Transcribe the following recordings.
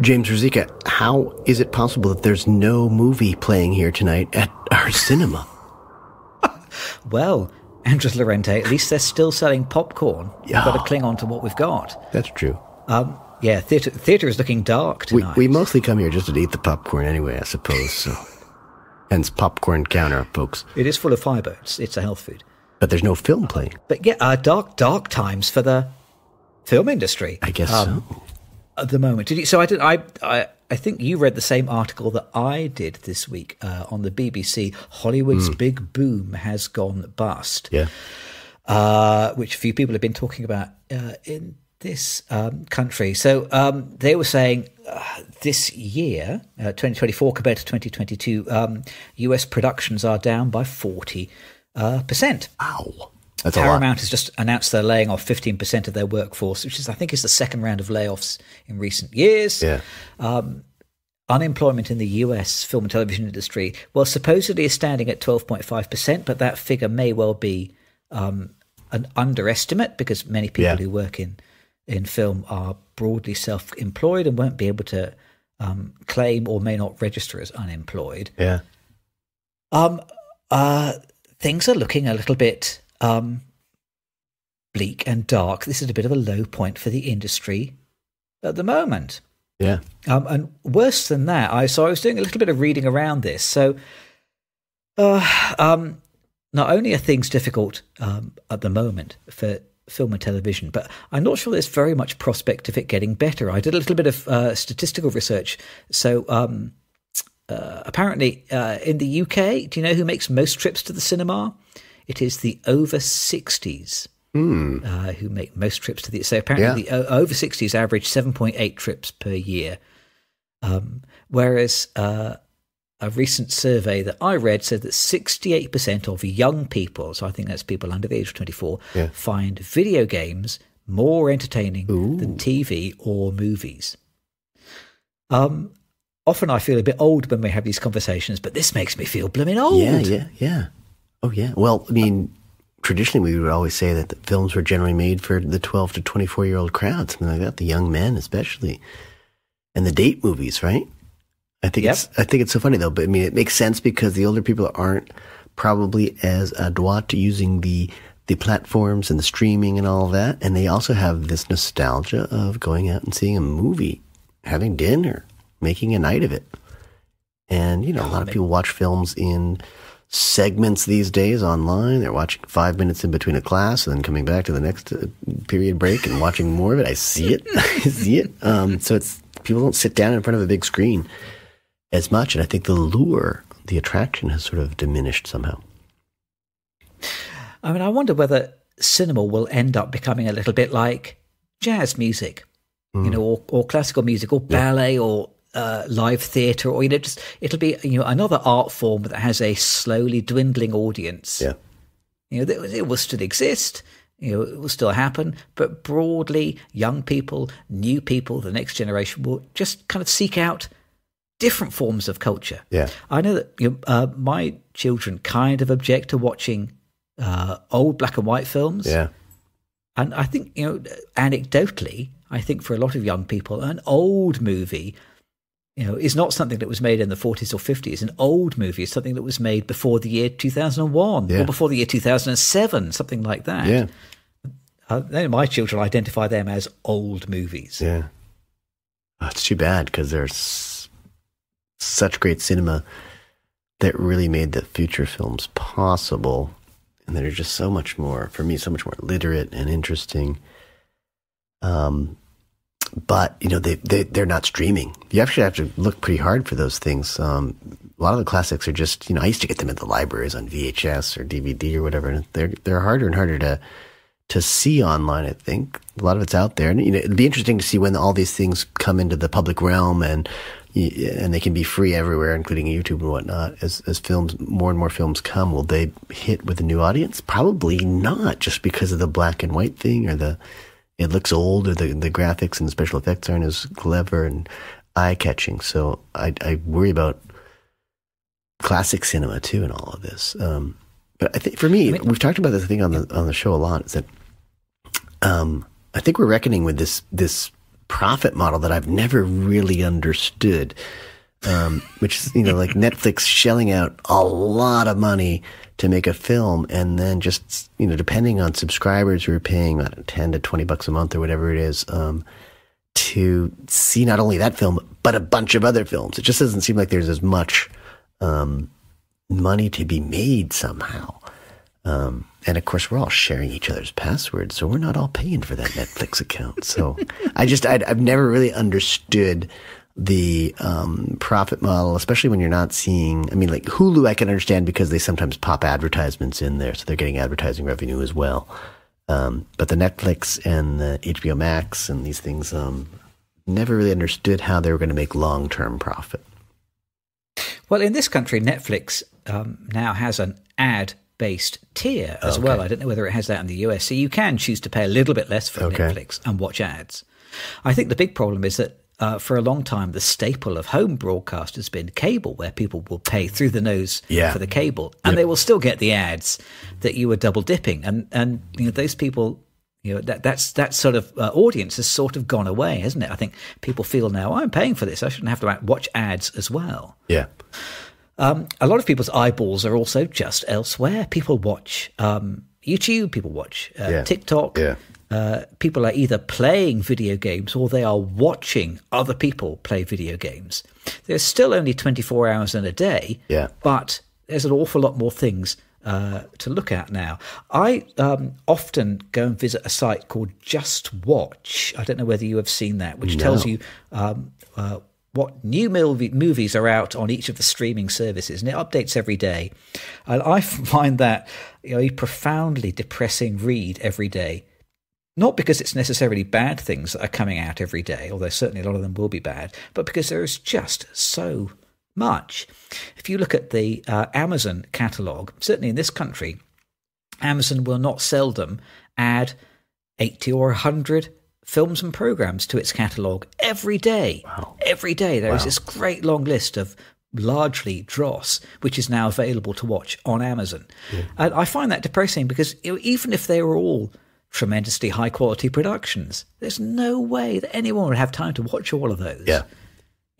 James Ruzicka, how is it possible that there's no movie playing here tonight at our cinema? Well, Andres Lorente, at least they're still selling popcorn. Yeah. We've got to cling on to what we've got. That's true. Yeah, theatre is looking dark tonight. We mostly come here just to eat the popcorn anyway, I suppose. So, hence popcorn counter, folks. It is full of fibre. It's a health food. But there's no film playing. But yeah, dark times for the film industry. I guess so. At the moment, I think you read the same article that I did this week on the BBC. Hollywood's big boom has gone bust. Yeah. Which a few people have been talking about in this country. So they were saying this year, 2024 compared to 2022, US productions are down by 40%. Wow. That's Paramount has just announced they're laying off 15% of their workforce, which I think is the second round of layoffs in recent years. Yeah. Unemployment in the US film and television industry, well, supposedly is standing at 12.5%, but that figure may well be an underestimate because many people who work in film are broadly self-employed and won't be able to claim or may not register as unemployed. Yeah. Things are looking a little bit bleak and dark. This is a bit of a low point for the industry at the moment. Yeah. And worse than that, I was doing a little bit of reading around this. So not only are things difficult at the moment for film and television, but I'm not sure there's very much prospect of it getting better. I did a little bit of statistical research. So apparently in the UK, do you know who makes most trips to the cinema? It is the over 60s who make most trips to the... So apparently the over 60s average 7.8 trips per year. Whereas a recent survey that I read said that 68% of young people, so I think that's people under the age of 24, find video games more entertaining than TV or movies. Often I feel a bit old when we have these conversations, but this makes me feel blooming old. Yeah. Oh, yeah. Well, I mean, traditionally we would always say that the films were generally made for the 12 to 24-year-old crowd, something like that, the young men especially. And the date movies, right? I think it's so funny, though. But, I mean, it makes sense because the older people aren't probably as adroit to using the platforms and the streaming and all that. And they also have this nostalgia of going out and seeing a movie, having dinner, making a night of it. And, you know, a lot of people watch films in segments these days online. They're watching 5 minutes in between a class and then coming back to the next period break and watching more of it. I see it. So people don't sit down in front of a big screen as much. And I think the attraction has sort of diminished somehow. I mean, I wonder whether cinema will end up becoming a little bit like jazz music, you know, or classical music, or ballet, or live theatre, or, you know, just it'll be, you know, another art form that has a slowly dwindling audience. Yeah, you know, it will still exist. You know, it will still happen, but broadly, young people, new people, the next generation will just kind of seek out different forms of culture. Yeah, I know that my children kind of object to watching old black and white films. Yeah, and I think, you know, anecdotally, I think for a lot of young people, an old movie, you know, is not something that was made in the 40s or 50s. An old movie is something that was made before the year 2001 or before the year 2007, something like that. Yeah. My children identify them as old movies. Yeah. Oh, it's too bad because there's such great cinema that really made the future films possible. And they're just so much more, for me, so much more literate and interesting. But, you know, they're not streaming. You actually have to look pretty hard for those things. A lot of the classics are just, you know, I used to get them at the libraries on VHS or DVD or whatever, and they're harder and harder to see online, I think. A lot of it's out there. And, you know, it'd be interesting to see when all these things come into the public realm and they can be free everywhere, including YouTube and whatnot. As films, more and more films come, will they hit with a new audience? Probably not, just because of the black and white thing, or it looks old, or the graphics and the special effects aren't as clever and eye-catching. So I worry about classic cinema too in all of this. But I think for me, we've talked about this, I think, on the show a lot, is that I think we're reckoning with this profit model that I've never really understood, which is, like Netflix shelling out a lot of money to make a film, and then just, depending on subscribers who are paying $10 to $20 a month or whatever it is, to see not only that film, but a bunch of other films. It just doesn't seem like there's as much money to be made somehow. And of course, we're all sharing each other's passwords, so we're not all paying for that Netflix account. So I've never really understood the profit model, especially when you're not seeing, like Hulu I can understand because they sometimes pop advertisements in there, so they're getting advertising revenue as well. But the Netflix and the HBO Max and these things, never really understood how they were going to make long-term profit. Well, in this country, Netflix now has an ad-based tier as well. I don't know whether it has that in the US. So you can choose to pay a little bit less for Netflix and watch ads. I think the big problem is that for a long time, the staple of home broadcast has been cable, where people will pay through the nose for the cable, and they will still get the ads that you were double dipping. And those people, that sort of audience has sort of gone away, hasn't it? I think people feel now, I'm paying for this, I shouldn't have to watch ads as well. Yeah. A lot of people's eyeballs are also just elsewhere. People watch YouTube, people watch TikTok. Yeah. People are either playing video games or they are watching other people play video games. There's still only 24 hours in a day, but there's an awful lot more things to look at now. I often go and visit a site called Just Watch. I don't know whether you have seen that, which tells you what new movies are out on each of the streaming services, and it updates every day. And I find that a profoundly depressing read every day. Not because it's necessarily bad things that are coming out every day, although certainly a lot of them will be bad, but because there is just so much. If you look at the Amazon catalogue, certainly in this country, Amazon will not seldom add 80 or 100 films and programs to its catalogue every day. Wow. Every day there is this great long list of largely dross, which is now available to watch on Amazon. Yeah. And I find that depressing because even if they were all tremendously high quality productions, there's no way that anyone would have time to watch all of those. Yeah.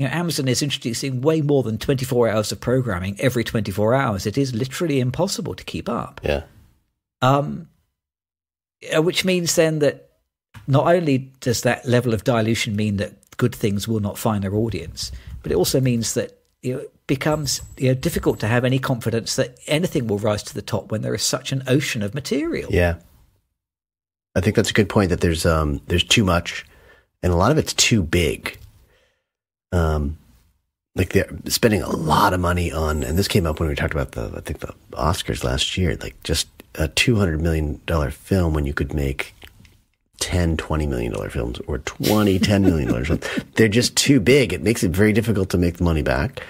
Amazon is introducing way more than 24 hours of programming every 24 hours. It is literally impossible to keep up. Yeah. Which means then that not only does that level of dilution mean that good things will not find their audience, but it also means that it becomes difficult to have any confidence that anything will rise to the top when there is such an ocean of material. Yeah. I think that's a good point, that there's too much, and a lot of it's too big. Like they're spending a lot of money on, and this came up when we talked about the Oscars last year, like just a $200 million film when you could make 10, $20 million films, or 20, $10 million films. They're just too big. It makes it very difficult to make the money back.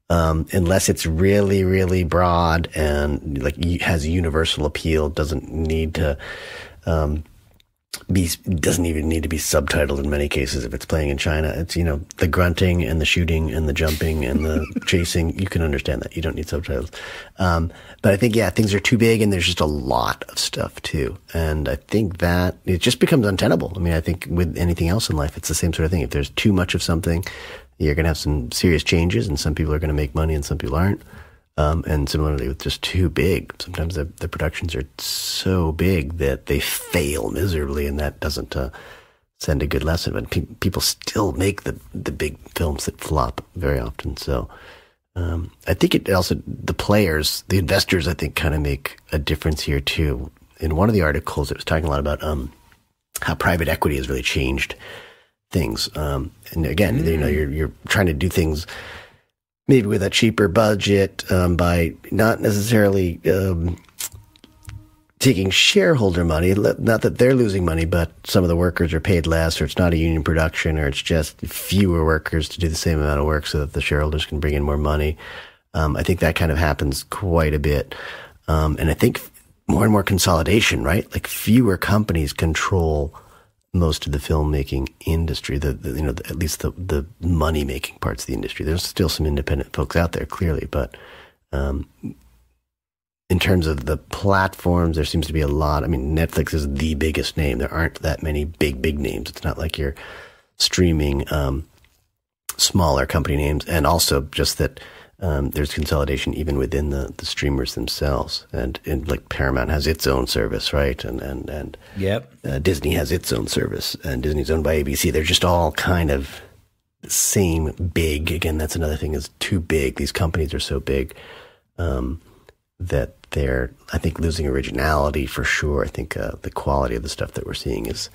Unless it's really, really broad and has a universal appeal, doesn't need to, doesn't even need to be subtitled in many cases if it's playing in China. It's, the grunting and the shooting and the jumping and the chasing. You can understand that. You don't need subtitles. But I think, things are too big and there's just a lot of stuff too. And I think that it just becomes untenable. I mean, I think with anything else in life, it's the same sort of thing. If there's too much of something, you're going to have some serious changes, and some people are going to make money and some people aren't. And similarly with just too big, sometimes the productions are so big that they fail miserably, and that doesn't send a good lesson. But people still make the big films that flop very often. So I think it also, the players, the investors, I think kind of make a difference here too. In one of the articles, it was talking a lot about how private equity has really changed things. And again, you're trying to do things maybe with a cheaper budget, by not necessarily taking shareholder money. Not that they're losing money, but some of the workers are paid less, or it's not a union production, or it's just fewer workers to do the same amount of work so that the shareholders can bring in more money. I think that kind of happens quite a bit. And I think more and more consolidation, right? Like fewer companies control most of the filmmaking industry, at least the money making parts of the industry. There's still some independent folks out there, clearly, but in terms of the platforms, there seems to be a lot. I mean, Netflix is the biggest name. There aren't that many big names. It's not like you're streaming, smaller company names, and also just that there's consolidation even within the streamers themselves. And like Paramount has its own service, right? And Yep. Disney has its own service, and Disney's owned by ABC. They're just all kind of the same big. Again, that's another thing, is too big. These companies are so big that they're, I think, losing originality for sure. I think the quality of the stuff that we're seeing is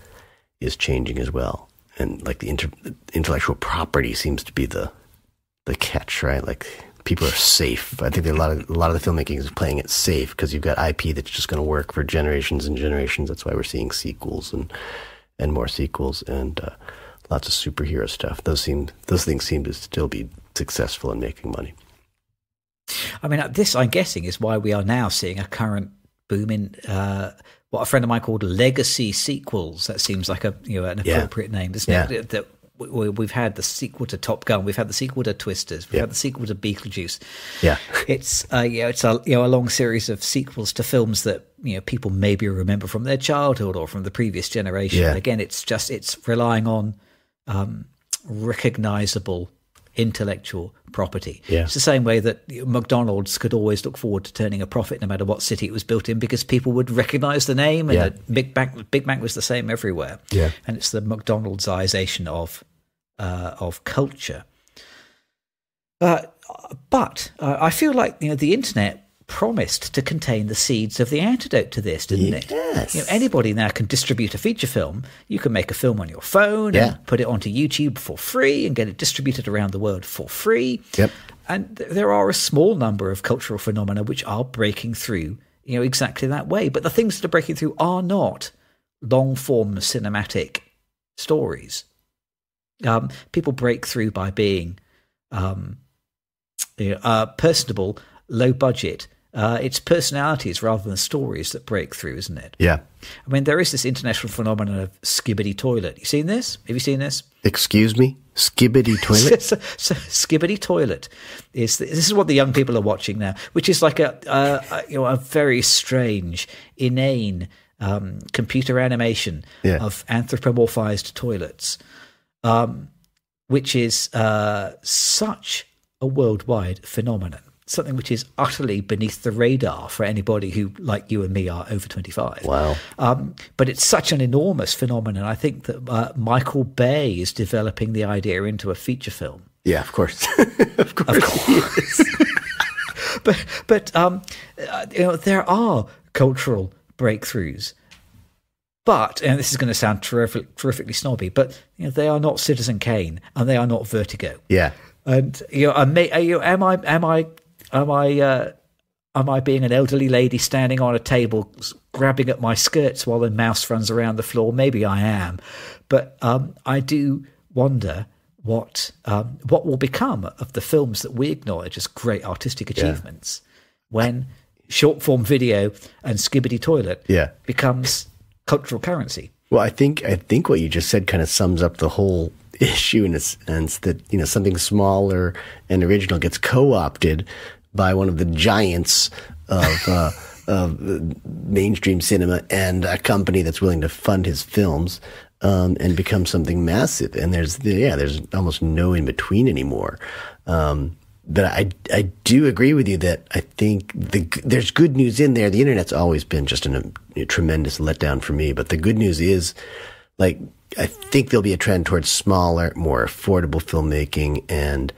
changing as well. And like the intellectual property seems to be the catch, right? Like people are safe. I think that a lot of the filmmaking is playing it safe because you've got IP that's just going to work for generations and generations. That's why we're seeing sequels and more sequels and lots of superhero stuff. Those things seem to still be successful in making money. I mean, this, I'm guessing, is why we are now seeing a current boom in what a friend of mine called legacy sequels. That seems like an appropriate name, doesn't it? That we've had the sequel to Top Gun, we've had the sequel to Twisters, we've had the sequel to Beetlejuice. Yeah, it's a long series of sequels to films that people maybe remember from their childhood or from the previous generation. Yeah. Again, it's relying on recognizable intellectual property. Yeah. It's the same way that McDonald's could always look forward to turning a profit no matter what city it was built in, because people would recognize the name, and Big Mac was the same everywhere. Yeah. And it's the McDonald'sization of culture. But I feel like the internet promised to contain the seeds of the antidote to this, didn't it? Yes. Anybody now can distribute a feature film. You can make a film on your phone and put it onto YouTube for free and get it distributed around the world for free. Yep. And there are a small number of cultural phenomena which are breaking through, exactly that way. But the things that are breaking through are not long-form cinematic stories. People break through by being personable, low budget. It's personalities rather than stories that break through, isn't it? Yeah. I mean, there is this international phenomenon of skibbity toilet. You seen this? Have you seen this? Excuse me? Skibbity toilet? so skibbity toilet this is what the young people are watching now, which is like a very strange, inane computer animation of anthropomorphized toilets, which is such a worldwide phenomenon. Something which is utterly beneath the radar for anybody who, like you and me, are over 25. Wow. But it's such an enormous phenomenon. I think that Michael Bay is developing the idea into a feature film. Yeah, of course. Of course he is. But there are cultural breakthroughs. But, and this is going to sound terrifically snobby, but they are not Citizen Kane and they are not Vertigo. Yeah. And am I being an elderly lady standing on a table grabbing at my skirts while a mouse runs around the floor? Maybe I am, but I do wonder what will become of the films that we acknowledge as great artistic achievements when short form video and skibbity toilet becomes cultural currency. Well, I think what you just said kind of sums up the whole issue in a sense that something smaller and original gets co-opted by one of the giants of mainstream cinema and a company that's willing to fund his films and become something massive. And there's almost no in between anymore. But I do agree with you that I think there's good news in there. The internet's always been just a tremendous letdown for me. But the good news is, like, I think there'll be a trend towards smaller, more affordable filmmaking and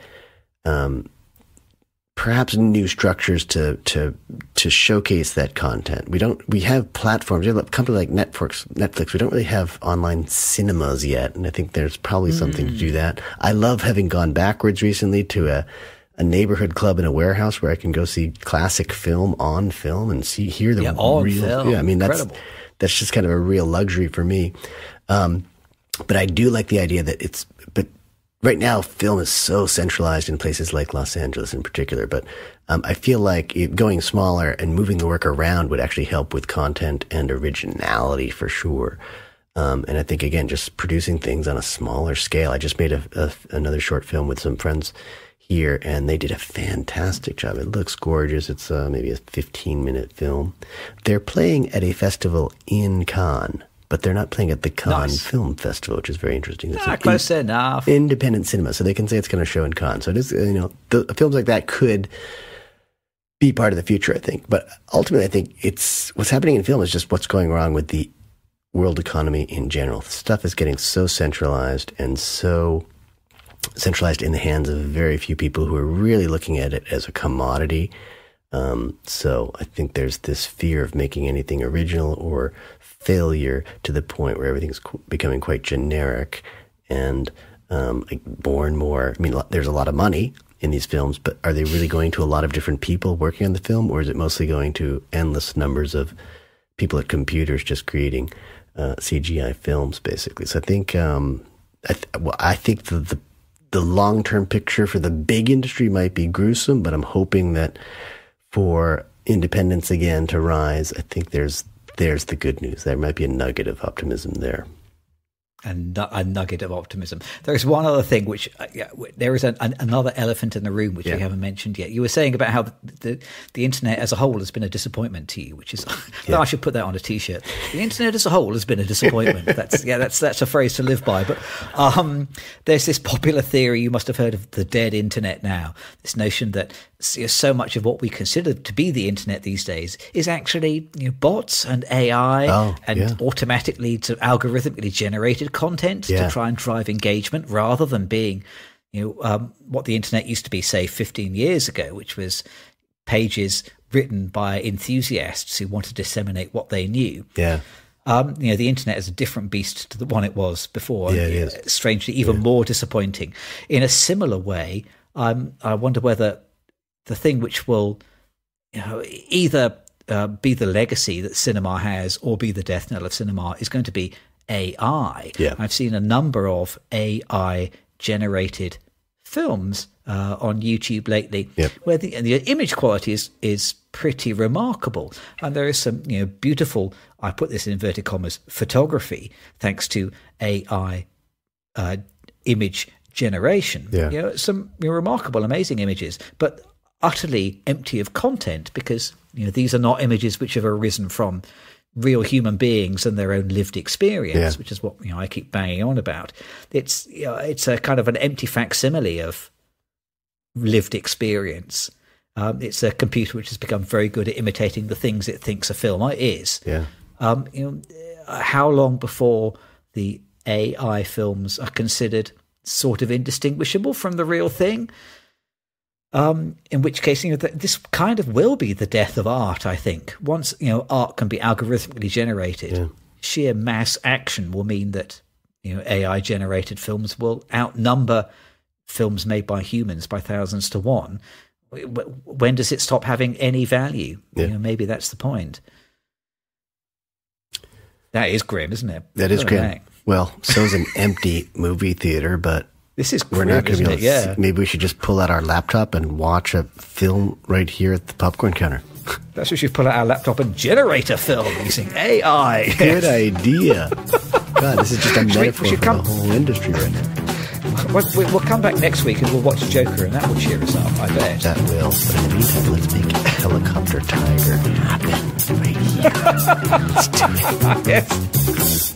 perhaps new structures to showcase that content. We have platforms. We have a company like Netflix. We don't really have online cinemas yet, and I think there's probably something to do that. I love having gone backwards recently to a neighborhood club in a warehouse where I can go see classic film on film and hear the real film. Yeah, I mean that's just kind of a real luxury for me. But I do like the idea that but right now film is so centralized in places like Los Angeles in particular. But I feel like going smaller and moving the work around would actually help with content and originality for sure. And I think, again, just producing things on a smaller scale. I just made another short film with some friends here, and they did a fantastic job. It looks gorgeous. It's maybe a 15-minute film. They're playing at a festival in Cannes, but they're not playing at the Cannes Nice. Film Festival, which is very interesting. It's Close enough. independent cinema, so they can say it's going to show in Cannes. So it is, the films like that could be part of the future, I think. But ultimately, I think what's happening in film is just what's going wrong with the world economy in general. Stuff is getting so centralized and so centralized in the hands of very few people who are really looking at it as a commodity. So I think there's this fear of making anything original or failure to the point where everything's becoming quite generic and more and more. I mean, there's a lot of money in these films, but are they really going to a lot of different people working on the film, or is it mostly going to endless numbers of people at computers just creating CGI films, basically? So I think I think the long-term picture for the big industry might be gruesome, but I'm hoping that for independence again to rise, I think there's the good news. There might be a nugget of optimism there. And a nugget of optimism. There's one other thing, which there is another elephant in the room, which we haven't mentioned yet. You were saying about how the internet as a whole has been a disappointment to you, which is, I should put that on a T-shirt. The internet as a whole has been a disappointment. That's a phrase to live by. But there's this popular theory, you must have heard of the dead internet now, this notion that so much of what we consider to be the internet these days is actually bots and AI automatically to algorithmically generated content to try and drive engagement, rather than being what the internet used to be, say 15 years ago, which was pages written by enthusiasts who want to disseminate what they knew. The internet is a different beast to the one it was before. It is. Strangely even more disappointing. In a similar way, I wonder whether the thing which will either be the legacy that cinema has or be the death knell of cinema is going to be AI. I've seen a number of AI-generated films on YouTube lately where the image quality is pretty remarkable. And there is some beautiful, I put this in inverted commas, photography thanks to AI image generation. Some remarkable, amazing images, but utterly empty of content, because these are not images which have arisen from real human beings and their own lived experience, which is what I keep banging on about. It's a kind of an empty facsimile of lived experience. It's a computer which has become very good at imitating the things it thinks a film is. How long before the AI films are considered sort of indistinguishable from the real thing? In which case, this kind of will be the death of art, I think. Once, art can be algorithmically generated, sheer mass action will mean that, AI-generated films will outnumber films made by humans by thousands to one. When does it stop having any value? Maybe that's the point. That is grim, isn't it? That is grim. Well, so is an empty movie theater, but this is we're not going to be able to see. Maybe we should just pull out our laptop and watch a film right here at the popcorn counter. That's what we should pull out our laptop and generate a film using AI. Good idea. God, this is just a metaphor for the whole industry right now. We'll come back next week and we'll watch Joker, and that will cheer us up, I bet. That will. But in the meantime, let's make Helicopter Tiger happen right here. Let's do it. Yes.